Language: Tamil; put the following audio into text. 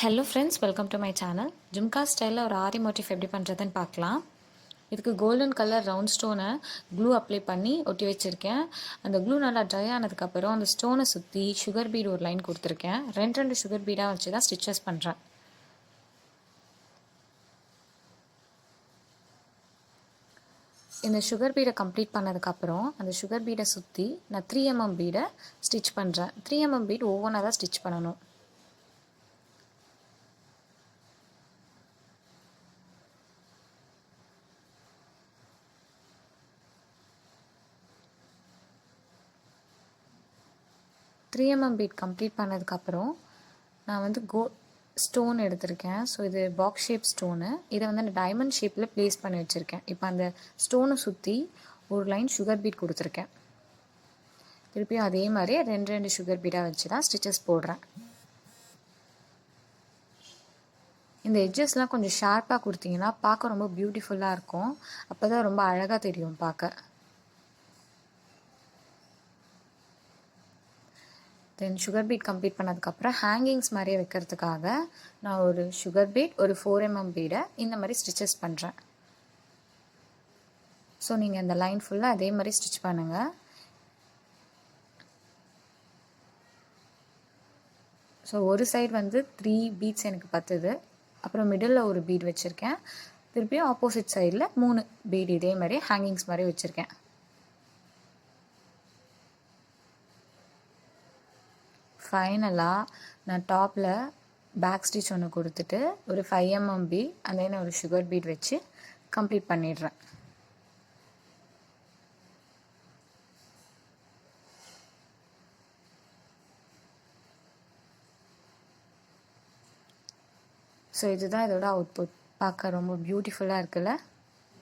Hello friends, welcome to my channel. Jhumka ஸ்டைலில் ஒரு ஆரி மோட்டிஃப் எப்படி பண்ணுறதுன்னு பார்க்கலாம். இதுக்கு கோல்டன் கலர் ரவுண்ட் ஸ்டோனை க்ளூ அப்ளை பண்ணி ஒட்டி வச்சுருக்கேன். அந்த க்ளூ நல்லா ட்ரை ஆனதுக்கப்புறம் அந்த ஸ்டோனை சுற்றி சுகர் பீட் ஒரு லைன் கொடுத்துருக்கேன். ரெண்டு சுகர் பீடாக வச்சு தான் ஸ்டிச்சஸ் பண்ணுறேன். இந்த சுகர் பீடை கம்ப்ளீட் பண்ணதுக்கப்புறம் அந்த சுகர் பீடை சுற்றி நான் 3mm பீடை ஸ்டிச் பண்ணுறேன். 3mm பீட் ஒவ்வொன்றா தான் ஸ்டிச் பண்ணணும். த்ரீ எம்எம் பீட் கம்ப்ளீட் பண்ணதுக்கப்புறம் நான் வந்து ஸ்டோன் எடுத்திருக்கேன். ஸோ இது பாக்ஸ் ஷேப் ஸ்டோனு. இதை வந்து அந்த டைமண்ட் ஷேப்பில் ப்ளேஸ் பண்ணி வச்சுருக்கேன். இப்போ அந்த ஸ்டோனை சுற்றி ஒரு லைன் சுகர் பீட் கொடுத்துருக்கேன். திருப்பியும் அதே மாதிரி ரெண்டு சுகர் பீடாக வச்சு தான் ஸ்டிச்சஸ் போடுறேன். இந்த எட்ஜஸ்லாம் கொஞ்சம் ஷார்ப்பாக கொடுத்தீங்கன்னா பார்க்க ரொம்ப பியூட்டிஃபுல்லாக இருக்கும். அப்போ தான் ரொம்ப அழகாக தெரியும் பார்க்க. தென் சுகர் பீட் கம்ப்ளீட் பண்ணதுக்கப்புறம் ஹேங்கிங்ஸ் மாதிரியே வைக்கிறதுக்காக நான் ஒரு சுகர் பீட், ஒரு 4mm பீடை இந்த மாதிரி ஸ்டிச்சஸ் பண்ணுறேன். ஸோ நீங்கள் இந்த லைன் ஃபுல்லாக அதே மாதிரி ஸ்டிச் பண்ணுங்கள். ஸோ ஒரு சைடு வந்து 3 பீட்ஸ் எனக்கு பத்துது. அப்புறம் மிடில் ஒரு பீட் வச்சுருக்கேன். திருப்பியும் ஆப்போசிட் சைடில் 3 பீட் இதே மாதிரி ஹேங்கிங்ஸ் மாதிரி வச்சுருக்கேன். ஃபைனலாக நான் டாப்பில் பேக் ஸ்டிச் ஒன்று கொடுத்துட்டு ஒரு 5mm பீட் and then ஒரு சுகர் பீட் வச்சு கம்ப்ளீட் பண்ணிடுறேன். ஸோ இதுதான் இதோட அவுட்புட். பார்க்க ரொம்ப பியூட்டிஃபுல்லாக இருக்குல்ல.